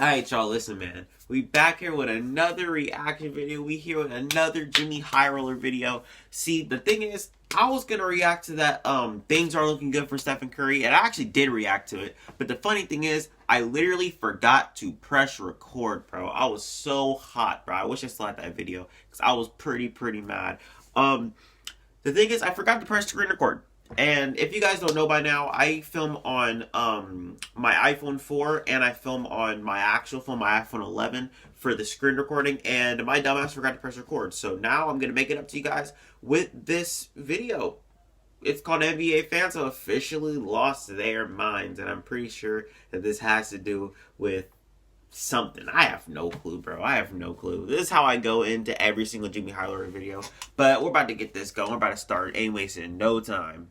Alright, y'all, listen, man. We back here with another reaction video. We here with another Jimmy High Roller video. See, the thing is, I was gonna react to that, things are looking good for Stephen Curry, and I actually did react to it. But the funny thing is, I literally forgot to press record, bro. I was so hot, bro. I wish I still had that video, because I was pretty mad. The thing is, I forgot to press screen record. And if you guys don't know by now, I film on my iPhone 4 and I film on my actual phone, my iPhone 11 for the screen recording, and my dumbass forgot to press record. So now I'm going to make it up to you guys with this video. It's called NBA fans have officially lost their minds, and I'm pretty sure that this has to do with something. I have no clue, bro. I have no clue. This is how I go into every single Jimmy High Roller video. But we're about to get this going. We're about to start. Ain't wasting no time.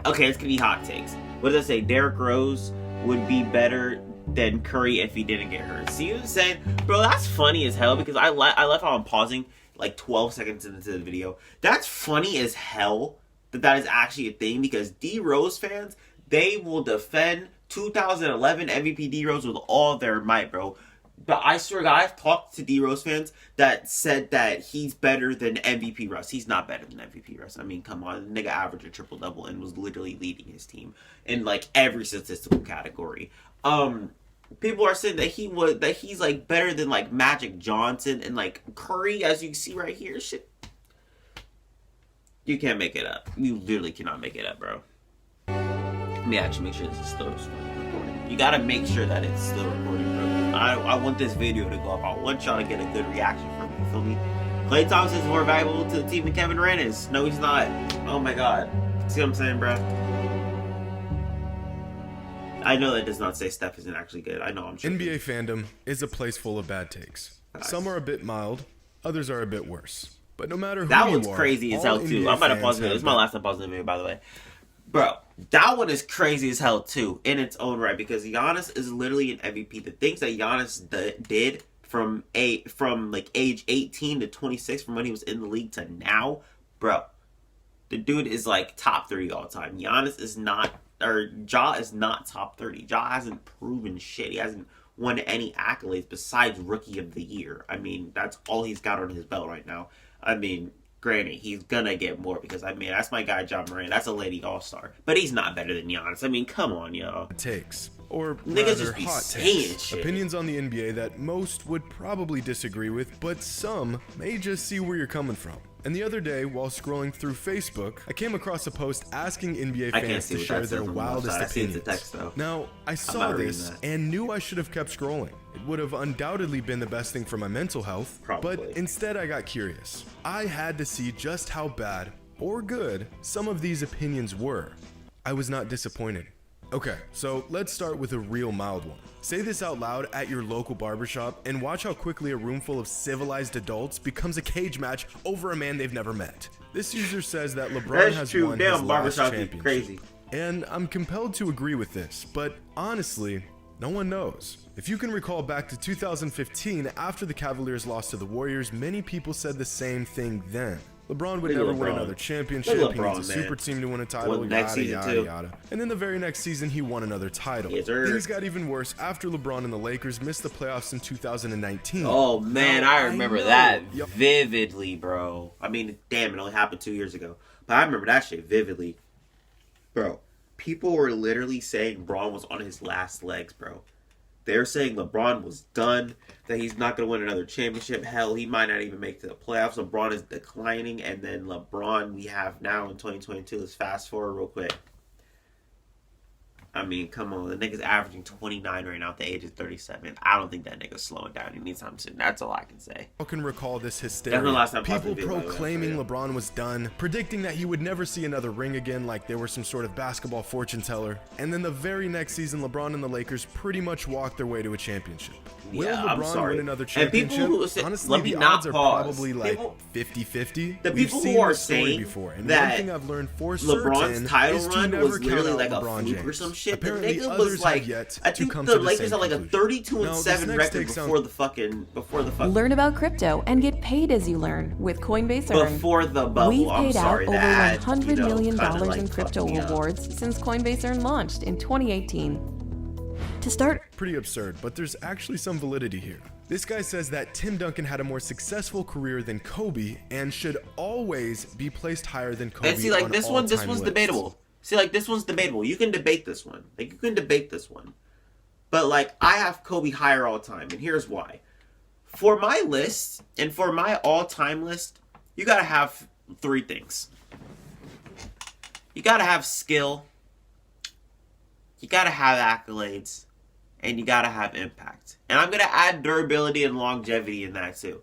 Okay, it's gonna be hot takes. What does it say? Derrick Rose would be better than Curry if he didn't get hurt. See what I'm saying? Bro, that's funny as hell, because I left how I'm pausing like 12 seconds into the video. That's funny as hell that is actually a thing, because D Rose fans, they will defend 2011 MVP D Rose with all their might, bro. But I swear to God, I've talked to D Rose fans that said that he's better than MVP Russ. He's not better than MVP Russ. I mean, come on. The nigga averaged a triple-double and was literally leading his team in, like, every statistical category. People are saying that he's, like, better than, like, Magic Johnson and, like, Curry, as you can see right here. Shit. You can't make it up. You literally cannot make it up, bro. Let me actually make sure this is still recording. You gotta make sure that it's still recording, bro. I want this video to go up. I want y'all to get a good reaction from me. You feel me? Klay Thompson is more valuable to the team than Kevin Durant is. No, he's not. Oh my God. See what I'm saying, bro? I know that does not say Steph isn't actually good. I know I'm sure. NBA fandom is a place full of bad takes. Nice. Some are a bit mild, others are a bit worse. But no matter who that you one's are, crazy as hell too. I'm about to pause the video. This is my last time pausing the video, by the way. Bro, that one is crazy as hell too, in its own right, because Giannis is literally an MVP. The things that Giannis did from like age 18 to 26, from when he was in the league to now, bro, the dude is like top 30 all time. Giannis is not, or Ja is not top 30. Ja hasn't proven shit. He hasn't won any accolades besides Rookie of the Year. I mean, that's all he's got on his belt right now. I mean, granted, he's gonna get more, because, I mean, that's my guy, John Moran. That's a lady all-star. But he's not better than Giannis. I mean, come on, yo. Takes. Or niggas rather, just be hot saying takes. shit. Opinions on the NBA that most would probably disagree with, but some may just see where you're coming from. And the other day, while scrolling through Facebook, I came across a post asking NBA fans to share their wildest opinions. Now, I saw this and knew I should have kept scrolling. It would have undoubtedly been the best thing for my mental health, but instead I got curious. I had to see just how bad or good some of these opinions were. I was not disappointed. Okay, so let's start with a real mild one. Say this out loud at your local barbershop and watch how quickly a room full of civilized adults becomes a cage match over a man they've never met. This user says that LeBron has won his last championship. Crazy. And I'm compelled to agree with this, but honestly, no one knows. If you can recall back to 2015, after the Cavaliers lost to the Warriors, many people said the same thing then. LeBron would never win another championship. He needs a super team to win a title, yada. And then the very next season, he won another title. Things got even worse after LeBron and the Lakers missed the playoffs in 2019. Oh, man, I remember that vividly, bro. I mean, damn, it only happened 2 years ago. But I remember that shit vividly. Bro, people were literally saying LeBron was on his last legs, bro. They're saying LeBron was done, that he's not going to win another championship. Hell, he might not even make it to the playoffs. LeBron is declining, and then LeBron we have now in 2022. Let's fast forward real quick. I mean, come on. The nigga's averaging 29 right now at the age of 37. I don't think that nigga's slowing down anytime soon. That's all I can say. I can recall this hysteria. People proclaiming LeBron was done, predicting that he would never see another ring again like they were some sort of basketball fortune teller. And then the very next season, LeBron and the Lakers pretty much walked their way to a championship. Will LeBron win another championship? Honestly, the odds are probably like 50-50. The people who are saying that one thing I've learned for LeBron's title run was literally like a fluke or some shit. Apparently, the nigga was like, I think the Lakers had like a 32-7 record before the fucking. Learn about crypto and get paid as you learn with Coinbase Earn. Before the bubble, we've paid out over $100 million in crypto rewards since Coinbase Earn launched in 2018. To start, Pretty absurd, but there's actually some validity here. This guy says that Tim Duncan had a more successful career than Kobe and should always be placed higher than Kobe. And see, like, on this all-time one's lists. debatable. See, like, this one's debatable. You can debate this one. Like, you can debate this one. But, like, I have Kobe higher all time, and here's why. For my list, and for my all-time list, you gotta have 3 things. You gotta have skill, you gotta have accolades, and you gotta have impact. And I'm gonna add durability and longevity in that too.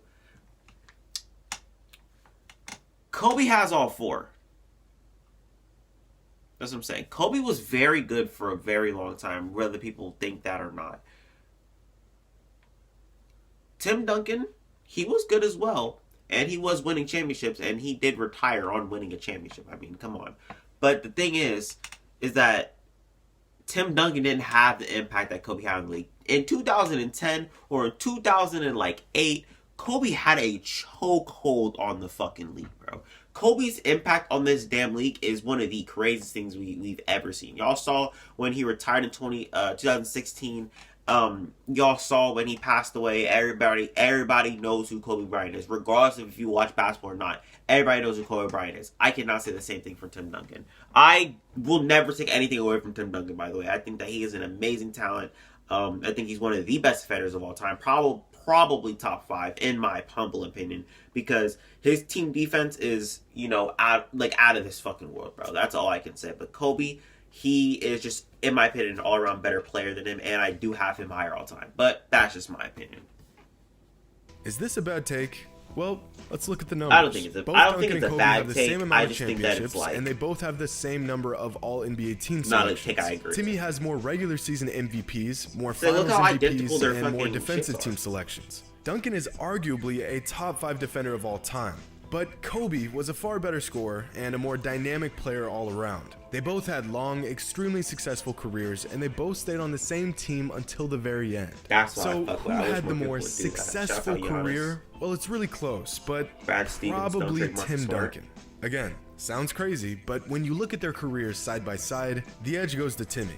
Kobe has all 4. That's what I'm saying. Kobe was very good for a very long time, whether people think that or not. Tim Duncan, he was good as well. And he was winning championships, and he did retire on winning a championship. I mean, come on. But the thing is that Tim Duncan didn't have the impact that Kobe had in the league. In 2010 or in 2008, Kobe had a chokehold on the fucking league, bro. Kobe's impact on this damn league is one of the craziest things we've ever seen. Y'all saw when he retired in 2016. Y'all saw when he passed away. Everybody knows who Kobe Bryant is, regardless of if you watch basketball or not. Everybody knows who Kobe Bryant is. I cannot say the same thing for Tim Duncan. I will never take anything away from Tim Duncan, by the way. I think that he is an amazing talent. I think he's one of the best defenders of all time. Probably top 5 in my humble opinion, because his team defense is, out of this fucking world, bro. That's all I can say. But Kobe, he is just, in my opinion, an all-around better player than him, and I do have him higher all time. But that's just my opinion. Is this a bad take? Well, let's look at the numbers. I don't think it's a bad take. I just think that it's and they both have the same number of all NBA team selections. Not a take I agree. Timmy has more regular season MVPs, more So finals look how MVPs, identical their and more fucking defensive shits team are. selections. Duncan is arguably a top 5 defender of all time, but Kobe was a far better scorer and a more dynamic player all around. They both had long, extremely successevous careers, and they both stayed on the same team until the very end. That's why so I fuck who with. I wish had the more more people would do that. successful Shout out Giannis. career? Well, it's really close, but Brad Stevens, don't probably trademark Tim Smart. Duncan. Again, sounds crazy, but when you look at their careers side by side, the edge goes to Timmy.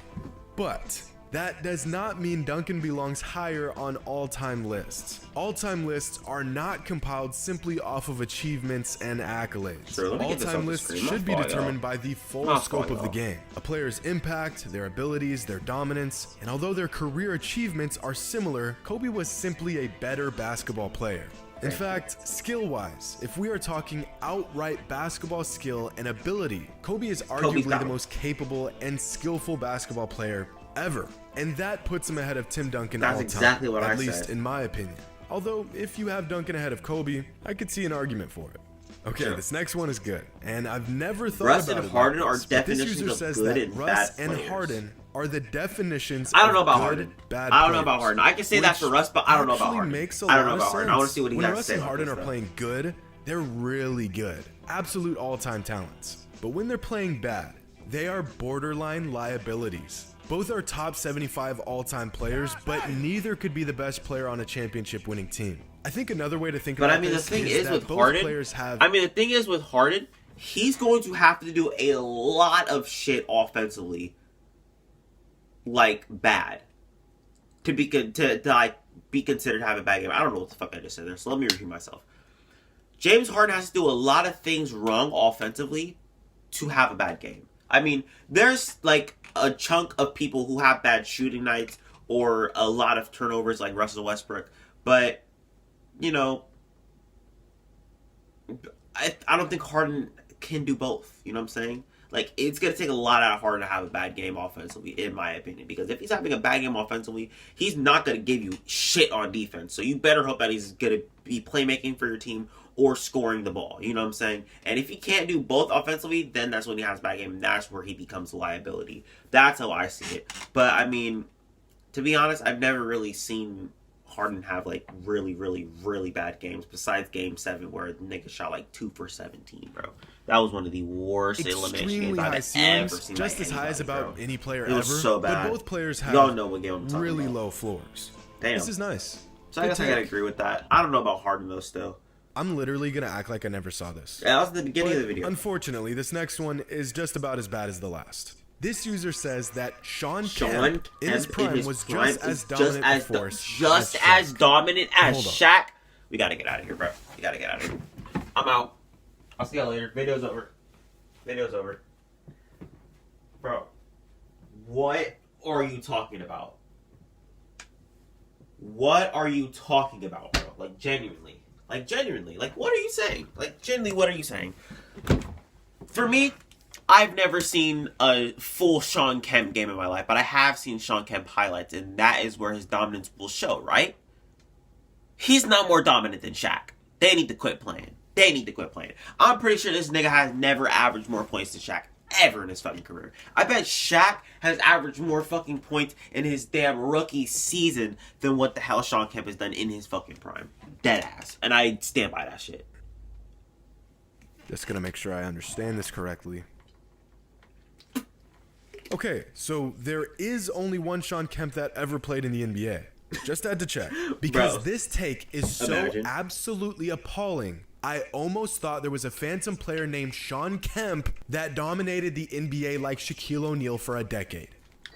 But that does not mean Duncan belongs higher on all-time lists. All-time lists are not compiled simply off of achievements and accolades. Sure, let me get this off All-time the lists screen. should be My fault, determined y'all. by the full My scope fault, of the y'all. game, a player's impact, their abilities, their dominance, and although their career achievements are similar, Kobe was simply a better basketball player. In fact, skill-wise, if we are talking outright basketball skill and ability, Kobe is arguably got the him. most capable and skillful basketball player ever. And that puts him ahead of Tim Duncan That's all time, exactly what I at least said. in my opinion. Although, if you have Duncan ahead of Kobe, I could see an argument for it. Okay, Sure. this next one is good, and I've never thought Russ about and it Harden like are this, but this definitions user of says good that and Russ bad and players. Harden are the definitions I don't of know about good, Harden. bad I don't know about players, Harden. I can say that for which Russ, but I don't know about actually Harden. makes a I don't lot know of about Harden. I want to sense. see what he When has to Russ say and about Harden this are stuff. playing good, they're really good. Absolute all-time talents. But when they're playing bad, they are borderline liabilities. Both are top 75 all-time players, but neither could be the best player on a championship-winning team. I think another way to think But about I mean, the this thing is is that with both Harden. players have The thing is with Harden, he's going to have to do a lot of shit offensively, like bad, to be be considered to have a bad game. I don't know what the fuck I just said there, so let me repeat myself. James Harden has to do a lot of things wrong offensively to have a bad game. I mean, there's like a chunk of people who have bad shooting nights or a lot of turnovers like Russell Westbrook, but I don't think Harden can do both. You know what I'm saying? Like, it's going to take a lot out of Harden to have a bad game offensively, in my opinion. Because if he's having a bad game offensively, he's not going to give you shit on defense. So you better hope that he's going to be playmaking for your team or scoring the ball. You know what I'm saying? And if he can't do both offensively, then that's when he has a bad game. And that's where he becomes a liability. That's how I see it. But, I mean, to be honest, I've never really seen Harden have like really, really, really bad games besides Game 7 where the nigga shot like 2 for 17, bro. That was one of the worst elimination extremely games high I've ever ceilings, seen. just by as high as anybody, about bro. any player It ever. was so bad. But both players have Y'all know what game I'm talking really about. low floors. Damn. This is nice. So I guess I gotta agree with that. I don't know about Harden though still. I'm literally gonna act like I never saw this. Yeah, that was the beginning But of the video. unfortunately, this next one is just about as bad as the last. This user says that Sean Kemp in his prime was just as dominant a force, just as dominant as Hold on. Shaq. We gotta get out of here, bro. We gotta get out of here. I'm out. I'll see y'all later. Video's over. Video's over. Bro, what are you talking about? What are you talking about, bro? Like, genuinely. Like, genuinely. Like, what are you saying? Like, genuinely, what are you saying? For me, I've never seen a full Sean Kemp game in my life, but I have seen Sean Kemp highlights, and that is where his dominance will show, right? He's not more dominant than Shaq. They need to quit playing. They need to quit playing. I'm pretty sure this nigga has never averaged more points than Shaq ever in his fucking career. I bet Shaq has averaged more fucking points in his damn rookie season than what the hell Sean Kemp has done in his fucking prime. Dead ass. And I stand by that shit. Just gonna make sure I understand this correctly. Okay, so there is only one Sean Kemp that ever played in the NBA. Just had to check. Because Bro, this take is so absolutely appalling. I almost thought there was a phantom player named Sean Kemp that dominated the NBA like Shaquille O'Neal for a decade.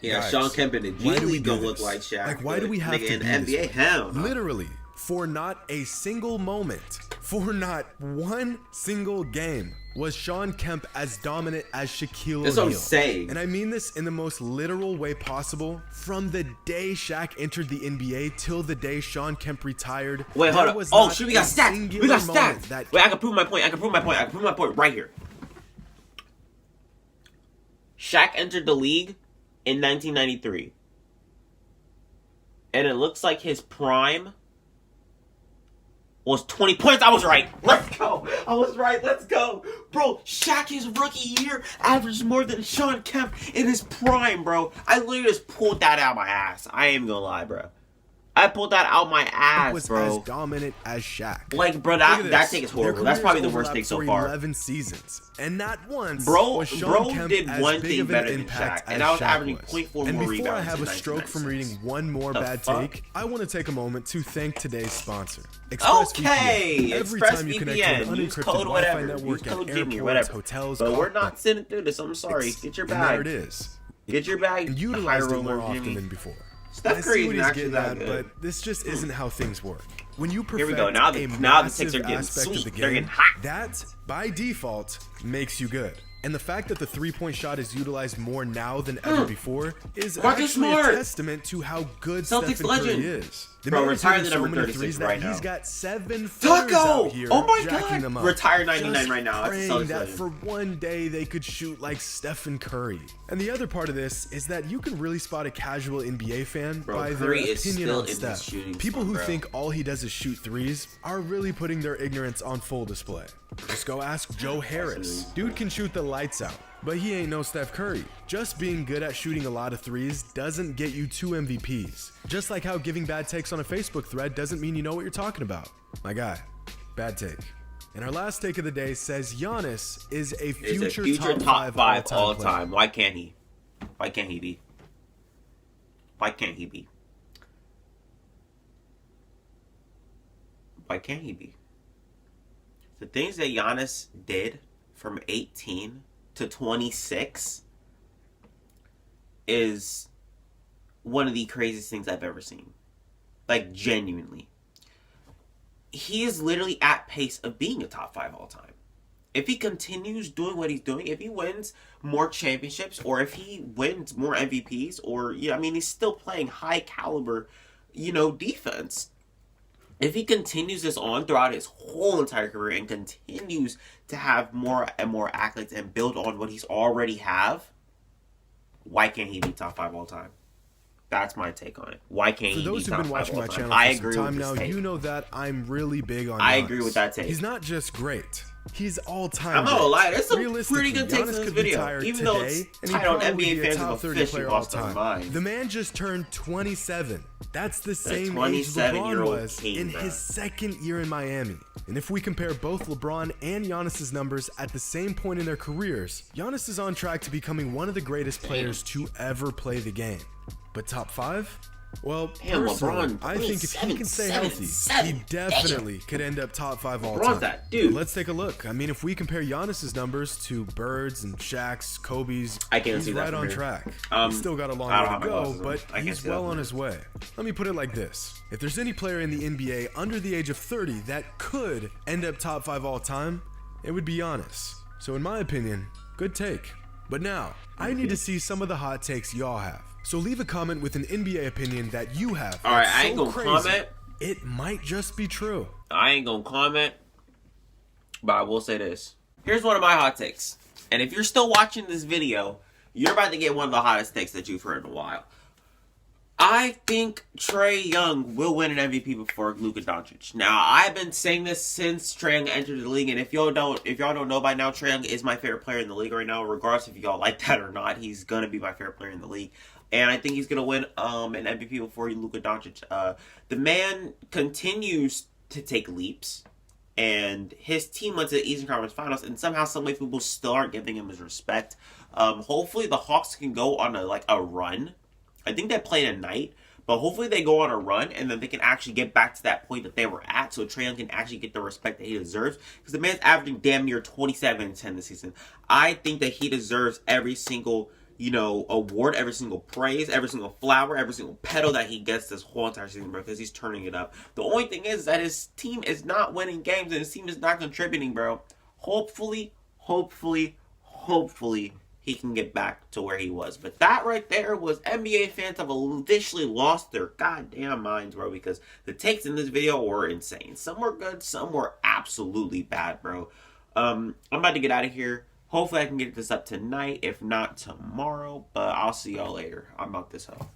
Yeah, Guys, Sean Kemp in the G why do we League do don't this? look like Shaq. Like, why do we have nigga, to in be the this NBA? way? Hell no. Literally, for not a single moment, for not one single game, was Sean Kemp as dominant as Shaquille O'Neal. That's what I'm saying. And I mean this in the most literal way possible. From the day Shaq entered the NBA till the day Sean Kemp retired. Wait, hold up. Oh, shit, we got stats. We got stats. Wait, I can prove my point. I can prove my point right here. Shaq entered the league in 1993. And it looks like his prime was 20 points. I was right. Let's go. I was right. Let's go. Bro, Shaq his rookie year averaged more than Sean Kemp in his prime, bro. I literally just pulled that out of my ass. I ain't even gonna lie, bro. I pulled that out my ass, was bro. as dominant as Shaq. Like, bro, that take is horrible. That's probably the worst take so far. 11 seasons, and not once. Bro was Sean Kemp did as one big thing of an better than impact Shaq, and as I was Shaq averaging was. 0.4 more And before rebounds I have in a stroke from reading 1996. one more The bad fuck? take, I want to take a moment to thank today's sponsor, Okay, ExpressVPN. Every time you connect to ExpressVPN, an use unencrypted code Wi-Fi whatever, network use at code Jimmy or airports, whatever. hotels, But we're golf not sitting through this. I'm sorry. Get your and there it bag. is. Get your bag. And High utilized it roller, more often Jimmy. than before. Steph I Curry see is what he's actually getting that at, good. but this just isn't how things work. When you perfect Here we go. Now the a ticks massive are getting aspect sweet. of the They're game, getting hot. that by default makes you good. And the fact that the three-point shot is utilized more now than ever before is Marcus actually Smart. a testament to how good Celtics Stephen Curry legend. is. The Bro, man is retire hitting the so number many 36 threes that right he's now. got 7 footers Taco! out here Oh my jacking God! them up. Retire 99 Just right now. That's a praying Celtics that legend. for one day they could shoot like Stephen Curry. And the other part of this is that you can really spot a casual NBA fan Bro, by Curry their is opinion still on in Steph. his shooting People slump, who bro. think all he does is shoot threes are really putting their ignorance on full display. Just go ask Joe Harris. Dude can shoot the lights out, but he ain't no Steph Curry. Just being good at shooting a lot of threes doesn't get you 2 MVPs. Just like how giving bad takes on a Facebook thread doesn't mean you know what you're talking about. My guy, bad take. And our last take of the day says Giannis is a future, top 5 all all-time time. Why can't he? Why can't he be? Why can't he be? Why can't he be? The things that Giannis did from 18 to 26 is one of the craziest things I've ever seen. Like, genuinely. He is literally at pace of being a top 5 all time. If he continues doing what he's doing, if he wins more championships, or if he wins more MVPs, or, I mean, he's still playing high caliber, defense. If he continues this on throughout his whole entire career and continues to have more and more accolades and build on what he's already have, why can't he be top 5 all time? That's my take on it. Why can't For he be those who've top been 5 watching all my time? channel I for some agree time with now, this take. you know that I'm really big on I Giannis. agree with that take. He's not just great. He's all-time I'm not gonna lie, there's some Realistically, pretty good takes in Giannis this could video. retire Even though it's today, and he'd tied on probably NBA be a fans top have 30 officially player lost their all-time. mind. The man just turned 27. That's the same age 27-year-old LeBron was king, in bro. his second year in Miami. And if we compare both LeBron and Giannis's numbers at the same point in their careers, Giannis is on track to becoming one of the greatest players to ever play the game. But top 5? Well, Damn, personally, LeBron, I think if he can stay healthy, he definitely could end up top 5 all LeBron's time. that dude. But let's take a look. I mean, if we compare Giannis's numbers to Bird's and Shaq's, Kobe's, I can't he's see that right from on here. track. He's still got a long I don't way have to my go, glasses on. but I can't he's see that well from on here. his way. Let me put it like this. If there's any player in the NBA under the age of 30 that could end up top 5 all time, it would be Giannis. So in my opinion, good take. But now, I need to see some of the hot takes y'all have. So leave a comment with an NBA opinion that you have. All right, that's I ain't so gonna crazy, comment. It might just be true. I ain't gonna comment, but I will say this. Here's one of my hot takes. And if you're still watching this video, you're about to get one of the hottest takes that you've heard in a while. I think Trae Young will win an MVP before Luka Doncic. Now, I've been saying this since Trae Young entered the league, and if y'all don't know by now, Trae Young is my favorite player in the league right now. Regardless if y'all like that or not, he's gonna be my favorite player in the league. And I think he's going to win an MVP before Luka Doncic. The man continues to take leaps. And his team went to the Eastern Conference Finals. And somehow, some way, people still aren't giving him his respect. Hopefully, the Hawks can go on a run. I think they play tonight. But hopefully, they go on a run. And then they can actually get back to that point that they were at. So Trae Young can actually get the respect that he deserves. Because the man's averaging damn near 27 and 10 this season. I think that he deserves every single award, every single praise, every single flower, every single petal that he gets this whole entire season, bro, because he's turning it up. The only thing is that his team is not winning games and his team is not contributing, bro. Hopefully, he can get back to where he was. But that right there was NBA fans have officially lost their goddamn minds, bro, because the takes in this video were insane. Some were good, some were absolutely bad, bro. I'm about to get out of here. Hopefully I can get this up tonight, if not tomorrow. But I'll see y'all later. I'm out this hoe.